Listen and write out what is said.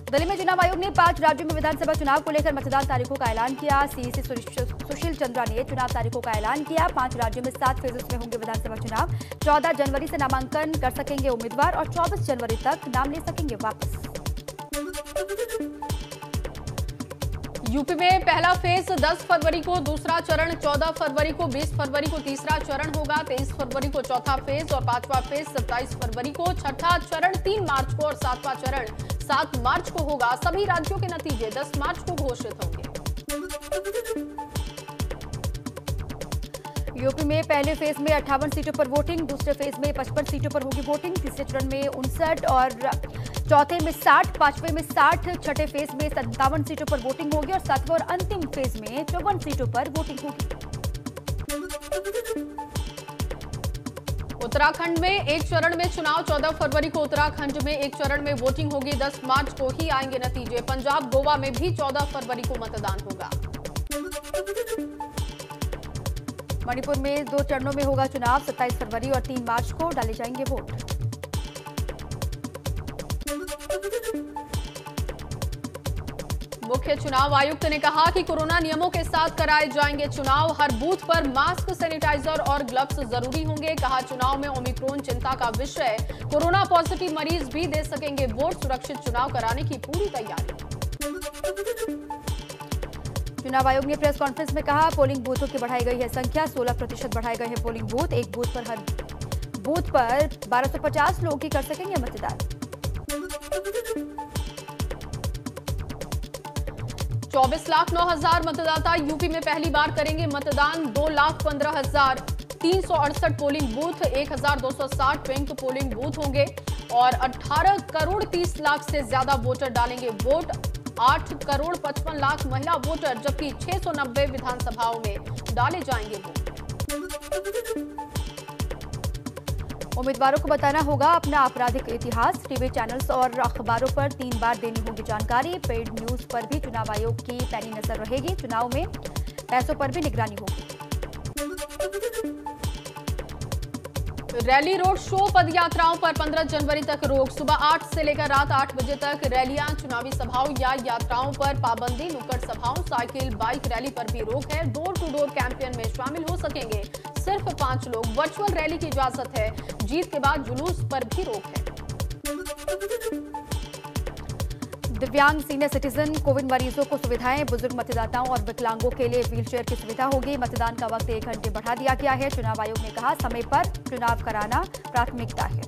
दिल्ली में चुनाव आयोग ने 5 राज्यों में विधानसभा चुनाव को लेकर मतदान तारीखों का ऐलान किया। सीईसी सुशील चंद्रा ने चुनाव तारीखों का ऐलान किया। 5 राज्यों में 7 फेजेस में होंगे विधानसभा चुनाव। 14 जनवरी से नामांकन कर सकेंगे उम्मीदवार और 24 जनवरी तक नाम ले सकेंगे वापस। यूपी में पहला फेज 10 फरवरी को, दूसरा चरण 14 फरवरी को, 20 फरवरी को तीसरा चरण होगा, 23 फरवरी को चौथा फेज और 5वां फेज 27 फरवरी को, छठा चरण 3 मार्च को और 7वां चरण 7 मार्च को होगा। सभी राज्यों के नतीजे 10 मार्च को घोषित होंगे। यूपी में पहले फेज में 58 सीटों पर वोटिंग, दूसरे फेज में 55 सीटों पर होगी वोटिंग, तीसरे चरण में 59 और चौथे में 60, पांचवें में 60, छठे फेज में 57 सीटों पर वोटिंग होगी और सातवें और अंतिम फेज में 54 सीटों पर वोटिंग होगी। उत्तराखंड में एक चरण में चुनाव 14 फरवरी को, उत्तराखंड में एक चरण में वोटिंग होगी, 10 मार्च को ही आएंगे नतीजे। पंजाब, गोवा में भी 14 फरवरी को मतदान होगा। मणिपुर में 2 चरणों में होगा चुनाव, 27 फरवरी और 3 मार्च को डाले जाएंगे वोट। मुख्य चुनाव आयुक्त ने कहा कि कोरोना नियमों के साथ कराए जाएंगे चुनाव। हर बूथ पर मास्क, सैनिटाइजर और ग्लव्स जरूरी होंगे। कहा चुनाव में ओमिक्रॉन चिंता का विषय, कोरोना पॉजिटिव मरीज भी दे सकेंगे वोट। सुरक्षित चुनाव कराने की पूरी तैयारी। चुनाव आयोग ने प्रेस कॉन्फ्रेंस में कहा पोलिंग बूथों की बढ़ाई गई है संख्या, 16% बढ़ाए गए हैं पोलिंग बूथ। एक बूथ पर हर बूथ पर 1250 लोग ही कर सकेंगे मतदान। 24,09,000 मतदाता यूपी में पहली बार करेंगे मतदान। 2,15,368 polling booth, 1,260 pink polling booth होंगे और 18 करोड़ 30 लाख से ज्यादा वोटर डालेंगे वोट। 8 करोड़ 55 लाख महिला वोटर, जबकि 690 विधानसभाओं में डाले जाएंगे वोट। उम्मीदवारों को बताना होगा अपना आपराधिक इतिहास। टीवी चैनल्स और अखबारों पर 3 बार देनी होगी जानकारी। पेड न्यूज पर भी चुनाव आयोग की पैनी नजर रहेगी। चुनाव में पैसों पर भी निगरानी होगी। रैली, रोड शो, पद यात्राओं पर 15 जनवरी तक रोक। सुबह 8 से लेकर रात 8 बजे तक रैलियां, चुनावी सभाओं या यात्राओं पर पाबंदी। नुक्कड़ सभाओं, साइकिल, बाइक रैली पर भी रोक है। डोर टू डोर कैंपेन में शामिल हो सकेंगे सिर्फ 5 लोग। वर्चुअल रैली की इजाजत है। जीत के बाद जुलूस पर भी रोक है। दिव्यांग, सीनियर सिटीजन, कोविड मरीजों को सुविधाएं। बुजुर्ग मतदाताओं और विकलांगों के लिए व्हीलचेयर की सुविधा होगी। मतदान का वक्त 1 घंटे बढ़ा दिया गया है। चुनाव आयोग ने कहा समय पर चुनाव कराना प्राथमिकता है।